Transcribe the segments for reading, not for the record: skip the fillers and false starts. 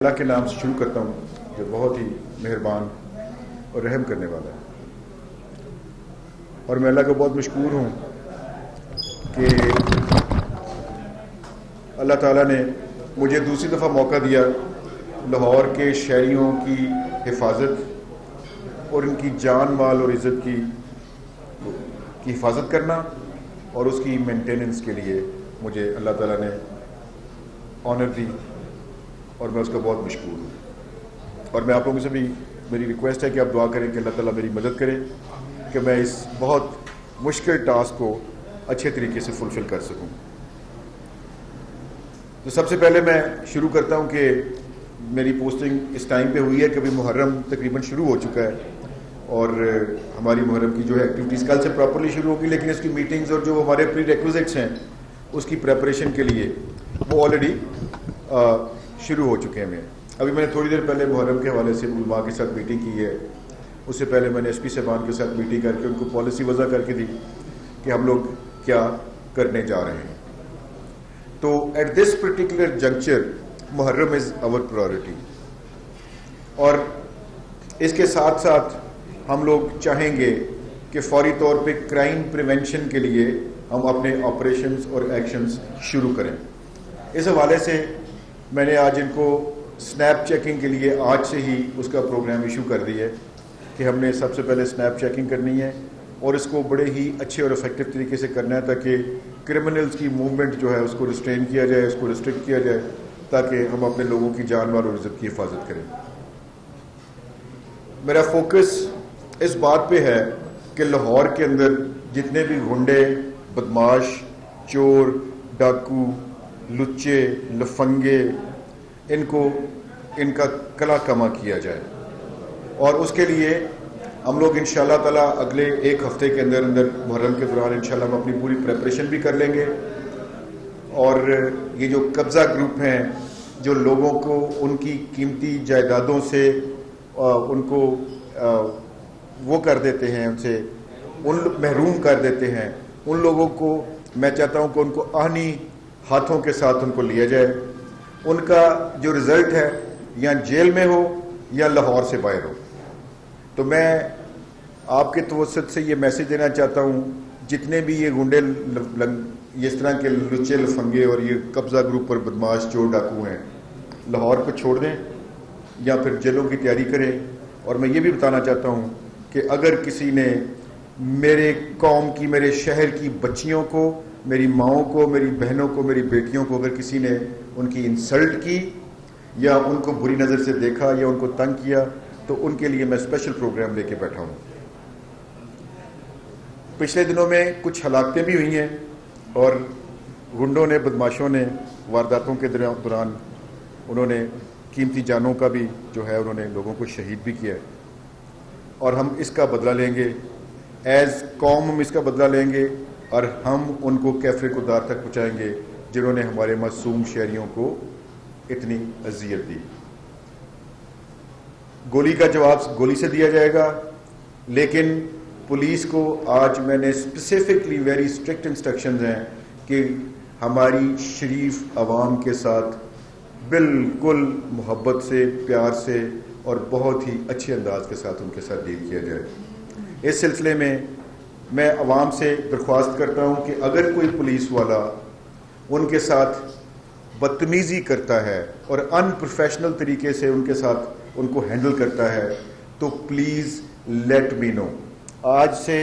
اللہ کے نام سے شروع کرتا ہوں جو بہت ہی مہربان اور رحم کرنے والا ہے، اور میں اللہ کا بہت مشکور ہوں کہ اللہ تعالیٰ نے مجھے دوسری دفعہ موقع دیا لاہور کے شہریوں کی حفاظت اور ان کی جان مال اور عزت کی حفاظت کرنا اور اس کی مینٹیننس کے لیے مجھے اللہ تعالیٰ نے آنر دی، اور میں اس کا بہت مشکور ہوں۔ اور میں آپ لوگوں سے بھی میری ریکویسٹ ہے کہ آپ دعا کریں کہ اللہ تعالیٰ میری مدد کرے کہ میں اس بہت مشکل ٹاسک کو اچھے طریقے سے فلفل کر سکوں۔ تو سب سے پہلے میں شروع کرتا ہوں کہ میری پوسٹنگ اس ٹائم پہ ہوئی ہے کہ ابھی محرم تقریباً شروع ہو چکا ہے، اور ہماری محرم کی جو ہے ایکٹیویٹیز کل سے پراپرلی شروع ہوگی، لیکن اس کی میٹنگز اور جو ہمارے پری ریکویزٹس ہیں اس کی پریپریشن کے لیے وہ آلریڈی شروع ہو چکے ہیں۔ ابھی میں نے تھوڑی دیر پہلے محرم کے حوالے سے علماء کے ساتھ میٹنگ کی ہے، اس سے پہلے میں نے ایس پی صاحبان کے ساتھ میٹنگ کر کے ان کو پالیسی وضع کر کے دی کہ ہم لوگ کیا کرنے جا رہے ہیں۔ تو at this particular juncture Muharram is our priority, اور اس کے ساتھ ساتھ ہم لوگ چاہیں گے کہ فوری طور پہ کرائم پریونشن کے لیے ہم اپنے آپریشنز اور ایکشنز شروع کریں۔ اس حوالے سے میں نے آج ان کو سنیپ چیکنگ کے لیے آج سے ہی اس کا پروگرام ایشو کر دی ہے کہ ہم نے سب سے پہلے سنیپ چیکنگ کرنی ہے، اور اس کو بڑے ہی اچھے اور افیکٹو طریقے سے کرنا ہے تاکہ کرمنلز کی موومنٹ جو ہے اس کو ریسٹرین کیا جائے، اس کو ریسٹرکٹ کیا جائے، تاکہ ہم اپنے لوگوں کی جان مال اور عزت کی حفاظت کریں۔ میرا فوکس اس بات پہ ہے کہ لاہور کے اندر جتنے بھی غنڈے، بدماش، چور، ڈاکو، لچے، لفنگے، ان کا کلا کما کیا جائے، اور اس کے لیے ہم لوگ انشاءاللہ تعالیٰ اگلے ایک ہفتے کے اندر محرم کے دوران انشاءاللہ ہم اپنی پوری پریپریشن بھی کر لیں گے، اور یہ جو قبضہ گروپ ہیں جو لوگوں کو ان کی قیمتی جائیدادوں سے ان کو وہ کر دیتے ہیں، ان سے محروم کر دیتے ہیں، ان لوگوں کو میں چاہتا ہوں کہ ان کو آہنی ہاتھوں کے ساتھ ان کو لیا جائے، ان کا جو رزلٹ ہے یا جیل میں ہو یا لاہور سے باہر ہو۔ تو میں آپ کے توسط سے یہ میسج دینا چاہتا ہوں، جتنے بھی یہ گنڈے اس طرح کے لچے لفنگے اور یہ قبضہ گروپ پر بدماش چور ڈاکو ہیں، لاہور کو چھوڑ دیں یا پھر جیلوں کی تیاری کریں۔ اور میں یہ بھی بتانا چاہتا ہوں کہ اگر کسی نے میرے قوم کی، میرے شہر کی بچیوں کو، میری ماؤں کو، میری بہنوں کو، میری بیٹیوں کو اگر کسی نے ان کی انسلٹ کی یا ان کو بری نظر سے دیکھا یا ان کو تنگ کیا، تو ان کے لیے میں اسپیشل پروگرام لے کے بیٹھا ہوں۔ پچھلے دنوں میں کچھ ہلاکتیں بھی ہوئی ہیں، اور گنڈوں نے، بدماشوں نے وارداتوں کے دوران انہوں نے قیمتی جانوں کا بھی جو ہے انہوں نے لوگوں کو شہید بھی کیا ہے، اور ہم اس کا بدلہ لیں گے، ایز قوم ہم اس کا بدلہ لیں گے، اور ہم ان کو کیفر کردار تک پہنچائیں گے جنہوں نے ہمارے معصوم شہریوں کو اتنی اذیت دی۔ گولی کا جواب گولی سے دیا جائے گا، لیکن پولیس کو آج میں نے اسپیسیفکلی ویری اسٹرکٹ انسٹرکشنز ہیں کہ ہماری شریف عوام کے ساتھ بالکل محبت سے، پیار سے اور بہت ہی اچھے انداز کے ساتھ ان کے ساتھ ڈیل کیا جائے۔ اس سلسلے میں عوام سے درخواست کرتا ہوں کہ اگر کوئی پولیس والا ان کے ساتھ بدتمیزی کرتا ہے اور ان پروفیشنل طریقے سے ان کے ساتھ ان کو ہینڈل کرتا ہے تو پلیز لیٹ می نو۔ آج سے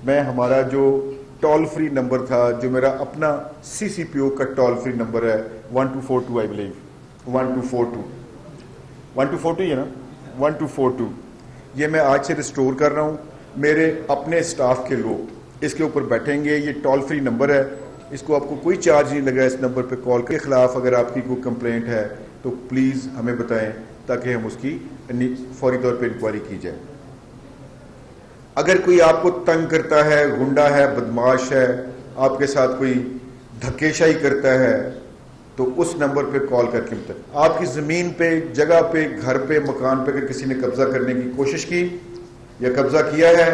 میں ہمارا جو ٹول فری نمبر تھا، جو میرا اپنا سی سی پی او کا ٹول فری نمبر ہے 1242 آئی بلیو 1242 ہی ہے نا، 1242، یہ میں آج سے ریسٹور کر رہا ہوں۔ میرے اپنے سٹاف کے لوگ اس کے اوپر بیٹھیں گے، یہ ٹول فری نمبر ہے، اس کو آپ کو کوئی چارج نہیں لگا، اس نمبر پہ کال کے خلاف اگر آپ کی کوئی کمپلینٹ ہے تو پلیز ہمیں بتائیں تاکہ ہم اس کی فوری طور پہ انکوائری کی جائے۔ اگر کوئی آپ کو تنگ کرتا ہے، گنڈا ہے، بدماش ہے، آپ کے ساتھ کوئی دھکے شاہی کرتا ہے، تو اس نمبر پہ کال کر کے بتائیں۔ آپ کی زمین پہ، جگہ پہ، گھر پہ، مکان پہ اگر کسی نے قبضہ کرنے کی کوشش کی یا قبضہ کیا ہے،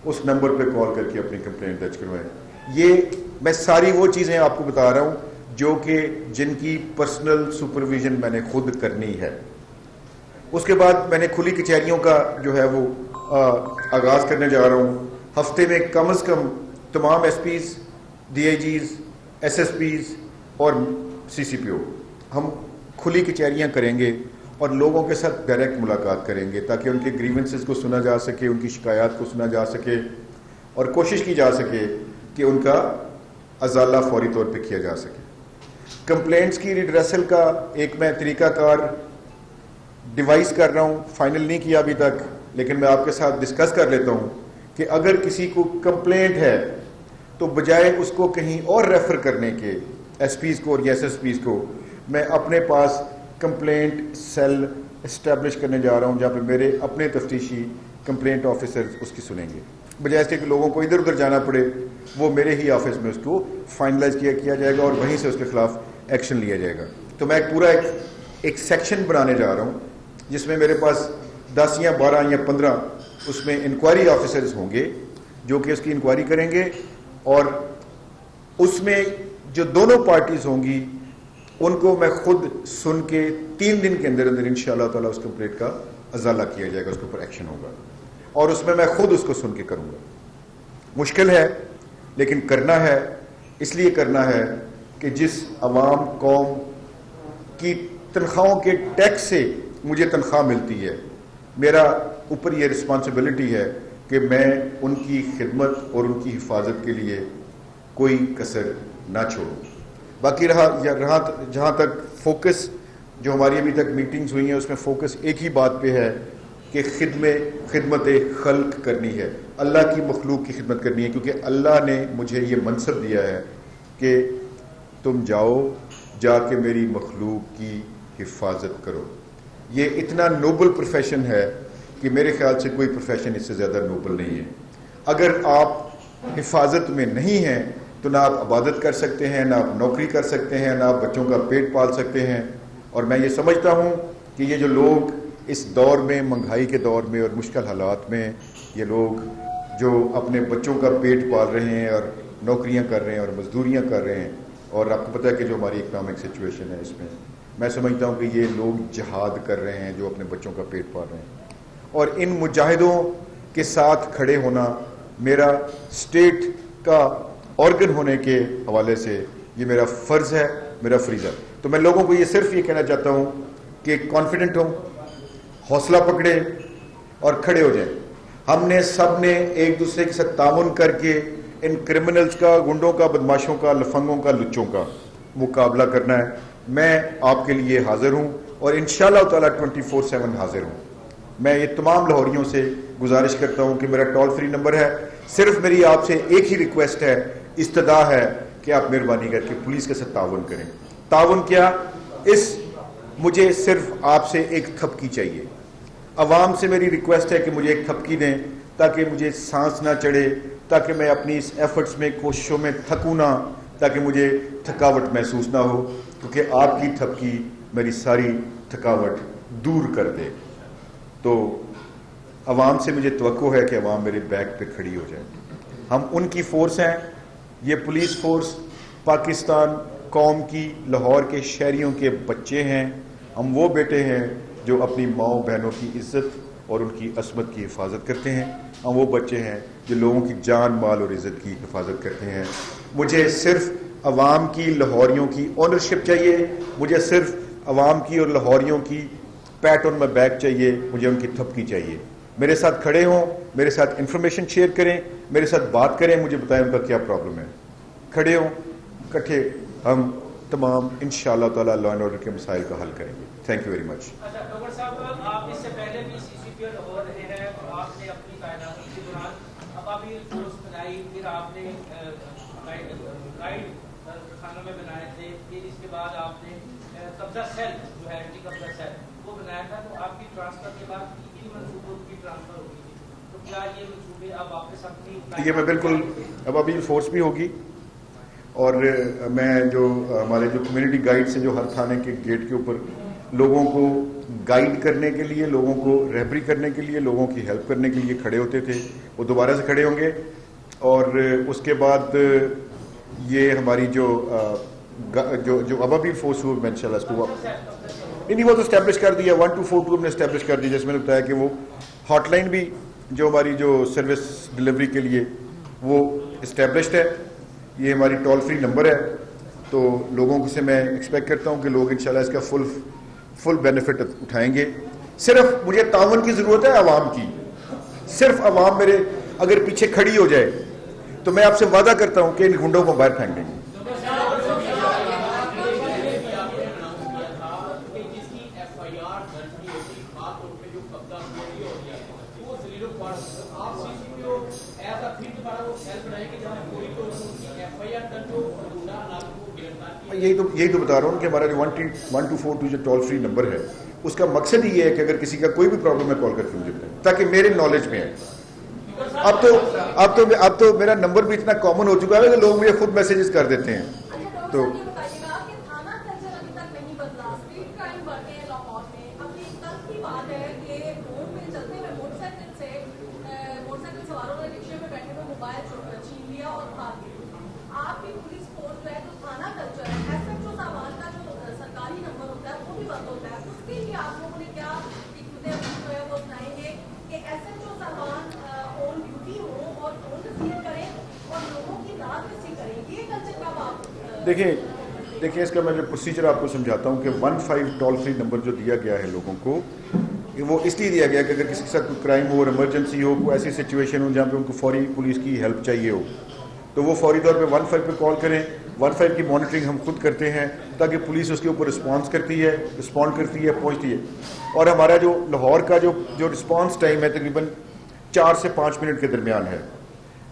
اس نمبر پہ کال کر کے اپنی کمپلینٹ درج کروائیں۔ یہ میں ساری وہ چیزیں آپ کو بتا رہا ہوں جو کہ جن کی پرسنل سپرویژن میں نے خود کرنی ہے. اس کے بعد میں نے کھلی کچہریوں کا جو ہے وہ آغاز کرنے جا رہا ہوں. ہفتے میں کم از کم تمام SPs, DIGs, SSPs اور سی سی پی او ہم کھلی کچہریاں کریں گے اور لوگوں کے ساتھ ڈائریکٹ ملاقات کریں گے تاکہ ان کے گریونسز کو سنا جا سکے, ان کی شکایات کو سنا جا سکے اور کوشش کی جا سکے کہ ان کا ازالہ فوری طور پہ کیا جا سکے. کمپلینٹس کی ریڈریسل کا ایک میں طریقہ کار ڈیوائس کر رہا ہوں, فائنل نہیں کیا ابھی تک, لیکن میں آپ کے ساتھ ڈسکس کر لیتا ہوں کہ اگر کسی کو کمپلینٹ ہے تو بجائے اس کو کہیں اور ریفر کرنے کے ایس پیز کو اور ایس ایس پیز کو, میں اپنے پاس کمپلینٹ سیل اسٹیبلش کرنے جا رہا ہوں جہاں پہ میرے اپنے تفتیشی کمپلینٹ آفیسرز اس کی سنیں گے, بجائے اس کے کہ لوگوں کو ادھر ادھر جانا پڑے. وہ میرے ہی آفس میں اس کو فائنلائز کیا جائے گا اور وہیں سے اس کے خلاف ایکشن لیا جائے گا. تو میں ایک سیکشن بنانے جا رہا ہوں جس میں میرے پاس 10 یا 12 یا 15 اس میں انکوائری آفیسرز ہوں گے جو کہ اس کی انکوائری کریں گے, اور اس میں جو دونوں پارٹیز ہوں گی ان کو میں خود سن کے 3 دن کے اندر اندر انشاءاللہ تعالیٰ اس کمپلیٹ کا ازالہ کیا جائے گا, اس کے اوپر ایکشن ہوگا اور اس میں خود اس کو سن کے کروں گا. مشکل ہے لیکن کرنا ہے. اس لیے کرنا ہے کہ جس عوام قوم کی تنخواہوں کے ٹیکس سے مجھے تنخواہ ملتی ہے, میرا اوپر یہ رسپانسبلٹی ہے کہ میں ان کی خدمت اور ان کی حفاظت کے لیے کوئی کسر نہ چھوڑوں. باقی رہا جہاں تک فوکس جو ہماری ابھی تک میٹنگز ہوئی ہیں اس میں فوکس ایک ہی بات پہ ہے کہ خدمت خلق کرنی ہے, اللہ کی مخلوق کی خدمت کرنی ہے, کیونکہ اللہ نے مجھے یہ منصب دیا ہے کہ تم جا کے میری مخلوق کی حفاظت کرو. یہ اتنا نوبل پروفیشن ہے کہ میرے خیال سے کوئی پروفیشن اس سے زیادہ نوبل نہیں ہے. اگر آپ حفاظت میں نہیں ہیں تو نہ آپ عبادت کر سکتے ہیں, نہ آپ نوکری کر سکتے ہیں, نہ آپ بچوں کا پیٹ پال سکتے ہیں. اور میں یہ سمجھتا ہوں کہ یہ جو لوگ اس دور میں, مہنگائی کے دور میں اور مشکل حالات میں, یہ لوگ جو اپنے بچوں کا پیٹ پال رہے ہیں اور نوکریاں کر رہے ہیں اور مزدوریاں کر رہے ہیں, اور آپ کو پتہ ہے کہ جو ہماری اکنامک سچویشن ہے اس میں سمجھتا ہوں کہ یہ لوگ جہاد کر رہے ہیں جو اپنے بچوں کا پیٹ پال رہے ہیں. اور ان مجاہدوں کے ساتھ کھڑے ہونا میرا اسٹیٹ کا آرگن ہونے کے حوالے سے یہ میرا فرض ہے, میرا فریضہ. تو میں لوگوں کو یہ صرف یہ کہنا چاہتا ہوں کہ کانفیڈنٹ ہوں, حوصلہ پکڑیں اور کھڑے ہو جائیں. ہم نے سب نے ایک دوسرے کے ساتھ تعاون کر کے ان کرمنلز کا, گنڈوں کا, بدماشوں کا, لفنگوں کا, لچوں کا مقابلہ کرنا ہے. میں آپ کے لیے حاضر ہوں اور انشاءاللہ تعالیٰ 24/7 حاضر ہوں. میں یہ تمام لاہوریوں سے گزارش کرتا ہوں کہ میرا ٹول فری نمبر ہے, صرف میری آپ سے ایک ہی ریکویسٹ ہے, استدعا ہے کہ آپ مہربانی کر کے پولیس کے ساتھ تعاون کریں. تعاون کیا, مجھے صرف آپ سے ایک تھپکی چاہیے. عوام سے میری ریکویسٹ ہے کہ مجھے ایک تھپکی دیں تاکہ مجھے سانس نہ چڑھے, تاکہ میں اپنی اس ایفرٹس میں, کوششوں میں تھکوں نہ, تاکہ مجھے تھکاوٹ محسوس نہ ہو, کیونکہ آپ کی تھپکی میری ساری تھکاوٹ دور کر دے. تو عوام سے مجھے توقع ہے کہ عوام میرے بیک پہ کھڑی ہو جائے. ہم ان کی فورس ہیں, یہ پولیس فورس پاکستان قوم کی, لاہور کے شہریوں کے بچے ہیں. ہم وہ بیٹے ہیں جو اپنی ماؤں بہنوں کی عزت اور ان کی عصمت کی حفاظت کرتے ہیں. ہم وہ بچے ہیں جو لوگوں کی جان, مال اور عزت کی حفاظت کرتے ہیں. مجھے صرف عوام کی, لاہوریوں کی اونرشپ چاہیے, مجھے صرف عوام کی اور لاہوریوں کی پیٹ آن مائی بیک چاہیے, مجھے ان کی تھپکی چاہیے. میرے ساتھ کھڑے ہوں, میرے ساتھ انفارمیشن شیئر کریں, میرے ساتھ بات کریں, مجھے بتائیں ان کا کیا پرابلم ہے. کھڑے ہوں, اکٹھے ہم تمام انشاءاللہ تعالیٰ لا اینڈ آرڈر کے مسائل کا حل کریں گے. Thank you very much. اچھا ڈاکٹر صاحب, آپ اس سے پہلے بھی سی سی پی او لاہور رہے ہیں اور آپ نے اپنی تعیناتی کے دوران ابابیل فورس بنائی, پھر آپ نے گائیڈ خانوں میں بنائے تھے, پھر اس کے بعد آپ نے قبضہ سیل جو ہے اینٹی قبضہ سیل وہ بنایا تھا. تو آپ کی ٹرانسفر کے بعد ان منصوبوں کی ٹرانسفر ہوگی, تو کیا یہ منصوبے اب واپس اپنی یہ میں بالکل ابابیل فورس بھی ہوگی, اور میں جو ہمارے جو کمیونٹی گائیڈس ہیں جو ہر تھانے کے گیٹ کے اوپر لوگوں کو گائیڈ کرنے کے لیے, لوگوں کو رہبری کرنے کے لیے, لوگوں کی ہیلپ کرنے کے لیے کھڑے ہوتے تھے, وہ دوبارہ سے کھڑے ہوں گے. اور اس کے بعد یہ ہماری جو جو ابابیل فورس میں انشاءاللہ اس کو نہیں وہ تو اسٹیبلش کر دیا 1242 ہم نے اسٹیبلش کر دی، جس میں نے بتایا کہ وہ ہاٹ لائن بھی جو ہماری جو سروس ڈلیوری کے لیے وہ اسٹیبلشڈ ہے، یہ ہماری ٹول فری نمبر ہے، تو لوگوں سے میں ایکسپیکٹ کرتا ہوں کہ لوگ انشاءاللہ اس کا فل بینیفٹ اٹھائیں گے۔ صرف مجھے تعاون کی ضرورت ہے عوام کی، صرف عوام میرے اگر پیچھے کھڑی ہو جائے تو میں آپ سے وعدہ کرتا ہوں کہ ان گنڈوں کو باہر پھینک دیں گے۔ یہی تو بتا رہا ہوں کہ ہمارا جو 1242 جو ٹول فری نمبر ہے اس کا مقصد ہی یہ ہے کہ اگر کسی کا کوئی بھی پرابلم ہے کال کر کے مجھے بتائیں، تاکہ میرے نالج میں ہے۔ اب تو میرا نمبر بھی اتنا کامن ہو چکا ہے کہ لوگ مجھے خود میسیجز کر دیتے ہیں۔ تو دیکھیں اس کا میں جو پروسیجر آپ کو سمجھاتا ہوں کہ 15 ٹول فری نمبر جو دیا گیا ہے لوگوں کو، وہ اس لیے دیا گیا کہ اگر کسی کے ساتھ کوئی کرائم ہو اور ایمرجنسی ہو، کوئی ایسی سچویشن ہو جہاں پہ ان کو فوری پولیس کی ہیلپ چاہیے ہو، تو وہ فوری طور پہ 15 پہ کال کریں۔ 15 کی مانیٹرنگ ہم خود کرتے ہیں تاکہ پولیس اس کے اوپر رسپانڈ کرتی ہے، پہنچتی ہے۔ اور ہمارا جو لاہور کا جو رسپانس ٹائم ہے تقریباً 4 سے 5 منٹ کے درمیان ہے،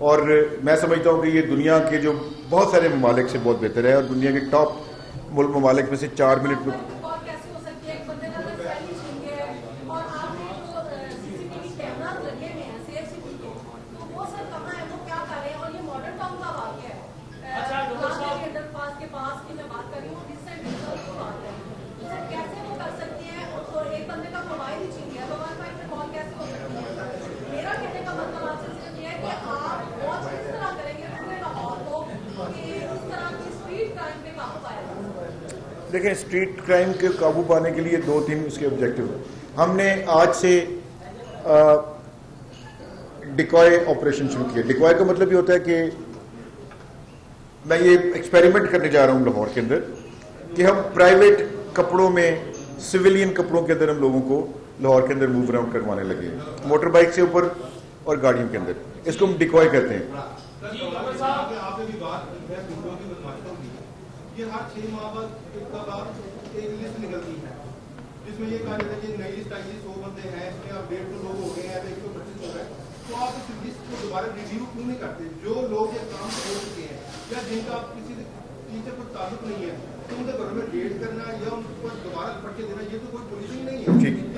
اور میں سمجھتا ہوں کہ یہ دنیا کے جو بہت سارے ممالک سے بہت بہتر ہے، اور دنیا کے ٹاپ ممالک میں سے 4 منٹ میں۔ دیکھیں اسٹریٹ کرائم کے قابو پانے کے لیے 2-3 اس کے آبجیکٹو ہیں۔ ہم نے آج سے ڈیکوائے آپریشن شروع کیا۔ ڈیکوائے کا مطلب یہ ہوتا ہے کہ میں یہ ایکسپیریمنٹ کرنے جا رہا ہوں لاہور کے اندر کہ ہم پرائیویٹ کپڑوں میں، سویلین کپڑوں کے اندر ہم لوگوں کو لاہور کے اندر موو اراؤنڈ کروانے لگے ہیں، موٹر بائک سے اوپر اور گاڑیوں کے اندر۔ اس کو ہم ڈیکوائے کہتے ہیں۔ ہر 6 ماہ بعد ایک لسٹ نکلتی ہے جس میں یہ کہا جاتا ہے کہ نئی لسٹ آئی 100 بندے ہیں، اس میں اب 150 لوگ ہو گئے ہیں، 125 ہو گئے، تو آپ اس لسٹ کو دوبارہ ریویو کیوں نہیں کرتے؟ جو لوگ یہ کام چھوڑ چکے ہیں یا جن کا کسی چیز سے کوئی تعلق نہیں ہے، تو ان کے گھر میں ریڈ کرنا یا ان کو دوبارہ پڑھ کے دینا، یہ تو کوئی پولیسنگ نہیں ہے۔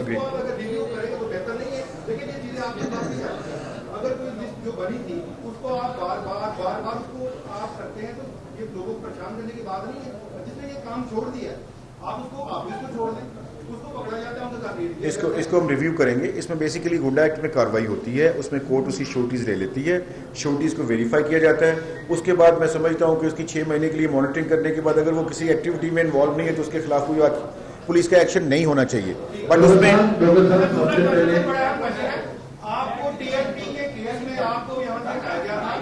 اس کو آپ اگر ریویو کریں گے تو بہتر نہیں ہے، لیکن یہ چیزیں آپ کے پاس نہیں آتی ہیں۔ اگر کوئی لسٹ جو بنی تھی اس کو آپ بار بار اس کو آپ کرتے ہیں تو یہ لوگوں کو پریشان کرنے کی بات نہیں ہے۔ جس نے یہ کام چھوڑ دیا آپ اس کو چھوڑ دیں، اس کو پکڑا جاتا ہے، اس کو ہم ریویو کریں گے۔ اس میں بیسیکلی گنڈا ایکٹ میں کارروائی ہوتی ہے، اس میں کورٹ اسی شوٹیز لے لیتی ہے، شوٹیز کو ویریفائی کیا جاتا ہے۔ اس کے بعد میں سمجھتا ہوں کہ اس کی 6 مہینے کے لیے مانیٹرنگ کرنے کے بعد اگر وہ کسی ایکٹیویٹی میں انوالو نہیں ہے تو اس کے خلاف کوئی پولیس کا ایکشن نہیں ہونا چاہیے۔ بٹ اس میں آپ کو ٹی ایل پی کے کیس میں آپ کو یہاں سے ہٹایا گیا تھا،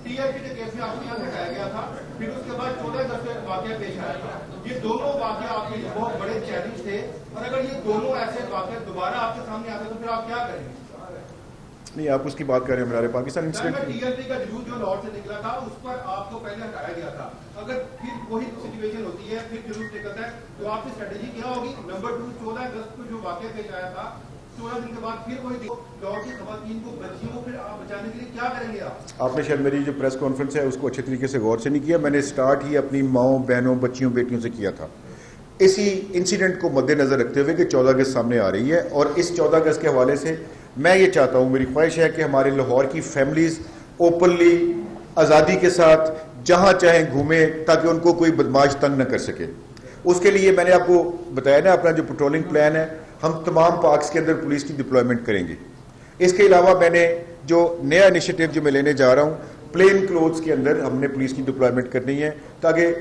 ٹی ایل پی کے کیس میں آپ کو یہاں سے ہٹایا گیا تھا، پھر اس کے بعد 14 اگست میں واقعہ پیش آیا تھا۔ یہ دونوں واقعہ آپ کے لیے بہت بڑے چیلنج تھے، اور اگر یہ دونوں ایسے واقعہ دوبارہ آپ کے سامنے آتے تو پھر آپ کیا کریں گے؟ نہیں، آپ اس کی بات کر رہے ہیں ہمارے Pakistan incident T L P کا جلوس جو لاہور سے نکلا تھا اس پر آپ کو پہلے ہٹایا گیا تھا، اگر پھر وہی سچویشن ہوتی ہے، پھر جلوس نکلتا ہے تو آپ کی اسٹریٹجی کیا ہوگی؟ نمبر 2، 14 اگست کو جو واقعہ پیش آیا تھا، 16 دن کے بعد پھر وہی لاہور کی خواتین کو، بچیوں کو پھر آپ بچانے کے لیے کیا کریں گے آپ نے شاید میری جو پریس کانفرنس ہے اس کو اچھے طریقے سے غور سے نہیں کیا۔ میں نے سٹارٹ ہی اپنی ماؤں، بہنوں، بچیوں، بیٹیوں سے کیا تھا، اسی انسیڈنٹ کو مد نظر رکھتے ہوئے کہ 14 اگست سامنے آ رہی ہے، اور اس 14 اگست کے حوالے سے میں یہ چاہتا ہوں، میری خواہش ہے کہ ہمارے لاہور کی فیملیز اوپنلی، آزادی کے ساتھ جہاں چاہیں گھومیں تاکہ ان کو کوئی بدماش تنگ نہ کر سکے۔ اس کے لیے میں نے آپ کو بتایا نا اپنا جو پیٹرولنگ پلان ہے، ہم تمام پارکس کے اندر پولیس کی ڈپلائمنٹ کریں گے۔ اس کے علاوہ میں نے جو نیا انیشیٹو جو میں لینے جا رہا ہوں، پلین کلوتھس کے اندر ہم نے پولیس کی ڈپلائمنٹ کرنی ہے تاکہ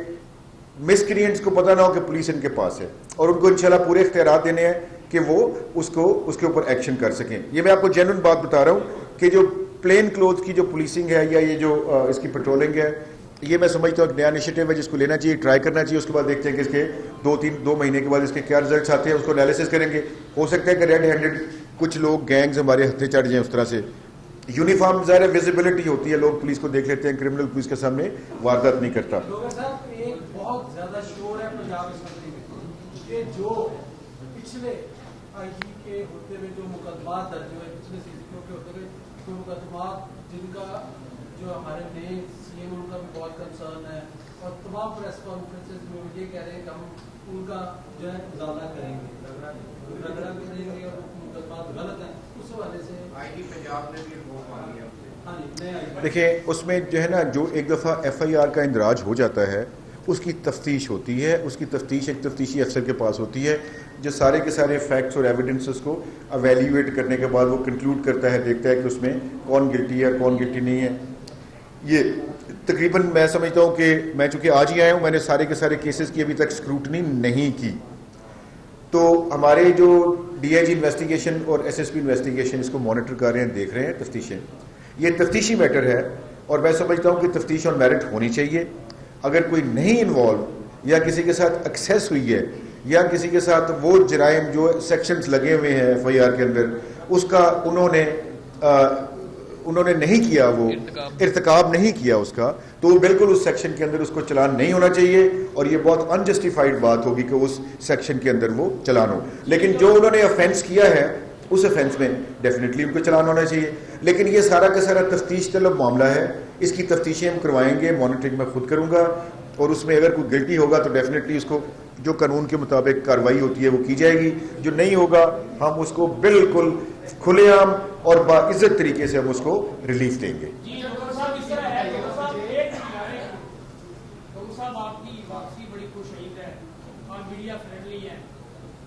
مسکرینٹس کو پتہ نہ ہو کہ پولیس ان کے پاس ہے, اور ان کو انشاءاللہ پورے اختیارات دینے ہیں کہ وہ اس کے اوپر ایکشن کر سکیں. یہ میں آپ کو جینوئن بات بتا رہا ہوں کہ جو پلین کلوتھ کی جو پولیسنگ ہے یا یہ جو اس کی پیٹرولنگ ہے, یہ میں سمجھتا ہوں ایک نیا انیشیٹو ہے جس کو لینا چاہیے, ٹرائی کرنا چاہیے. اس کے بعد دیکھتے ہیں کہ اس کے 2 مہینے کے بعد اس کے کیا رزلٹس آتے ہیں, اس کو انالیسس کریں گے. ہو سکتا ہے کہ ریڈ ہینڈڈ کچھ لوگ گینگز ہمارے ہتھے چڑھ جائیں اس طرح سے. یونیفارم ظاہر ویزیبلٹی ہوتی ہے, لوگ پولیس کو دیکھ لیتے ہیں, کرمنل پولیس کے سامنے واردات نہیں کرتا. ایک بہت زیادہ شور ہے پنجاب اسمبلی میں کہ جو پچھلے آئی جی کے ہوتے ہوئے جو مقدمات درج ہوئے, پچھلے سی سی کے ہوتے ہوئے جو مقدمات جن کا جو ہمارے نئے سی ایم ان کا بھی بہت کنسرن ہے, اور تمام پریس کانفرنسز میں یہ کہہ رہے ہیں کہ ہم ان کا جو ہے ازالہ کریں گے, رگڑا کریں گے, اور مقدمات غلط ہیں. اس حوالے سے آئی جی پنجاب نے بھی رپورٹ مانگی ہے. ہاں جی, نئے دیکھیں اس میں جو ہے نا, جو ایک دفعہ ایف آئی آر کا اندراج ہو جاتا ہے اس کی تفتیش ہوتی ہے. اس کی تفتیش ایک تفتیشی افسر کے پاس ہوتی ہے جو سارے کے سارے فیکٹس اور ایویڈنسز کو اویلیویٹ کرنے کے بعد وہ کنکلوڈ کرتا ہے, دیکھتا ہے کہ اس میں کون گلٹی ہے کون گلٹی نہیں ہے. یہ تقریباً میں سمجھتا ہوں کہ میں چونکہ آج ہی آیا ہوں, میں نے سارے کے سارے کیسز کی ابھی تک اسکروٹنی نہیں کی. تو ہمارے جو ڈی آئی جی انویسٹیگیشن اور ایس ایس پی انویسٹیگیشن اس کو مانیٹر کر رہے ہیں, دیکھ رہے ہیں تفتیشیں. یہ تفتیشی میٹر ہے اور میں سمجھتا ہوں کہ تفتیش اور میرٹ ہونی چاہیے. اگر کوئی نہیں انوالو یا کسی کے ساتھ ایکسیس ہوئی ہے یا کسی کے ساتھ وہ جرائم جو سیکشنز لگے ہوئے ہیں ایف آئی آر کے اندر اس کا انہوں نے نہیں کیا, وہ ارتکاب نہیں کیا اس کا, تو وہ بالکل اس سیکشن کے اندر اس کو چلان نہیں ہونا چاہیے. اور یہ بہت انجسٹیفائڈ بات ہوگی کہ اس سیکشن کے اندر وہ چلان ہو. لیکن جو انہوں نے افینس کیا ہے اس افینس میں ڈیفینیٹلی ان کو چلان ہونا چاہیے. لیکن یہ سارا کا سارا تفتیش طلب معاملہ ہے, اس کی تفتیشیں ہم کروائیں گے, مانیٹرنگ میں خود کروں گا, اور اس میں اگر کوئی گلٹی ہوگا تو ڈیفینیٹلی اس کو جو قانون کے مطابق کارروائی ہوتی ہے وہ کی جائے گی. جو نہیں ہوگا ہم اس کو بالکل کھلے عام اور باعزت طریقے سے ہم اس کو ریلیف دیں گے. آپ کی واپسی بڑی خوش عید ہے اور میڈیا فرینڈلی ہے,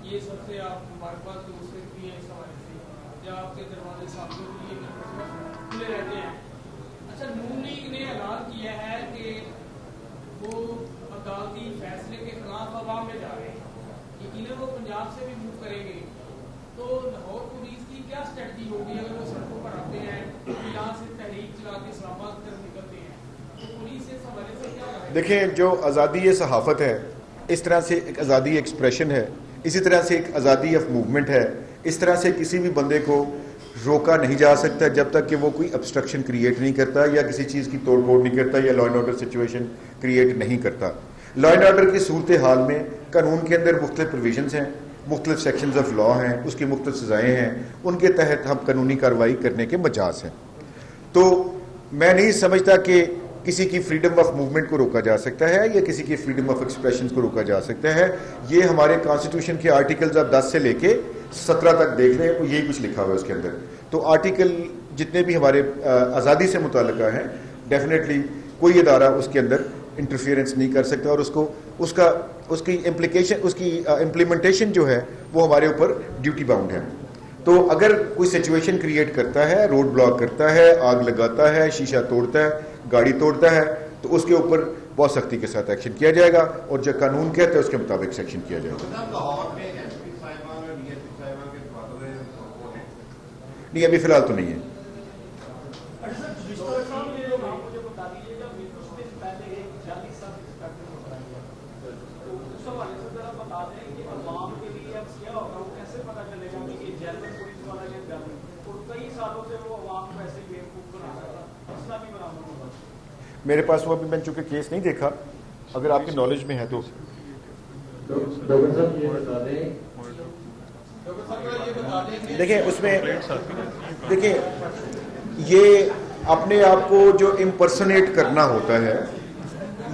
یہ سب سے آپ مبارکباد بھی ہیں اس حوالے سے, یا آپ کے دروازے ساتھیوں کے لیے کھلے رہتے ہیں. اچھا, نون لیگ نے اعلان کیا ہے کہ وہ عدالتی فیصلے کے خلاف عوام میں جا رہے ہیں, یقیناً وہ پنجاب سے بھی موو کریں گے, تو لاہور پولیس کی کیا اسٹریٹجی ہوگی اگر وہ سڑکوں پر آتے ہیں, یہاں سے تحریک چلا کے اسلام آباد کی طرف نکلتے ہیں, تو پولیس اس حوالے سے کیا کرے؟ دیکھیں, جو آزادی صحافت ہے اس طرح سے ایک آزادی ایکسپریشن ہے, اسی طرح سے ایک آزادی آف موومنٹ ہے. اس طرح سے کسی بھی بندے کو روکا نہیں جا سکتا جب تک کہ وہ کوئی ابسٹرکشن کریٹ نہیں کرتا یا کسی چیز کی توڑ پھوڑ نہیں کرتا یا law and order situation create نہیں کرتا. لا اینڈ آرڈر کی صورتحال میں قانون کے اندر مختلف پروویژنز ہیں, مختلف سیکشنز آف لا ہیں, اس کی مختلف سزائیں ہیں, ان کے تحت ہم قانونی کارروائی کرنے کے مجاز ہیں. تو میں نہیں سمجھتا کہ کسی کی فریڈم آف موومنٹ کو روکا جا سکتا ہے یا کسی کی فریڈم آف ایکسپریشن کو روکا جا سکتا ہے. یہ ہمارے کانسٹیٹیوشن کے آرٹیکلز اب 10 سے لے کے 17 تک دیکھ لیں, یہی کچھ لکھا ہوا ہے اس کے اندر. تو آرٹیکل جتنے بھی ہمارے آزادی سے متعلقہ ہیں ڈیفینیٹلی کوئی ادارہ اس کے اندر انٹرفیئرنس نہیں کر سکتا, اور اس کی امپلیکیشن, اس کی امپلیمنٹیشن جو ہے وہ ہمارے اوپر ڈیوٹی باؤنڈ ہے. تو اگر کوئی سچویشن کریٹ کرتا ہے, روڈ بلاک کرتا ہے, آگ لگاتا ہے, شیشہ توڑتا ہے, گاڑی توڑتا ہے, تو اس کے اوپر بہت سختی کے ساتھ ایکشن کیا جائے گا, اور جو قانون کہتا ہے اس کے مطابق سیکشن کیا جائے گا. نہیں, ابھی فی الحال تو نہیں ہے. میرے پاس وہ ابھی میں چونکہ کیس نہیں دیکھا, اگر آپ کی نالج میں ہے تو. دیکھیں اس میں دیکھیں یہ اپنے آپ کو جو امپرسنیٹ کرنا ہوتا ہے,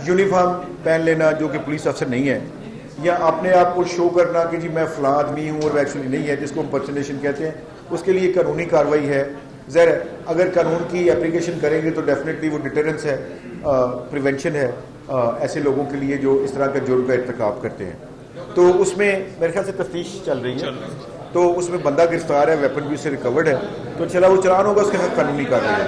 یونیفارم پہن لینا جو کہ پولیس افسر نہیں ہے, یا اپنے آپ کو شو کرنا کہ جی میں فلاں آدمی ہوں اور وہ ایکچولی نہیں ہے, جس کو امپرسنیشن کہتے ہیں, اس کے لیے قانونی کارروائی ہے. ظاہر ہے اگر قانون کی اپلیکیشن کریں گے تو ڈیفینیٹلی وہ ڈیٹرنس ہے, پریونشن ہے ایسے لوگوں کے لیے جو اس طرح کا جرم کا ارتکاب کرتے ہیں. تو اس میں میرے خیال سے تفتیش چل رہی ہے, تو اس میں بندہ گرفتار ہے, ویپن بھی اس سے ریکورڈ ہے, تو چلا وہ چلان ہوگا, اس کے حق قانونی کارروائی ہے.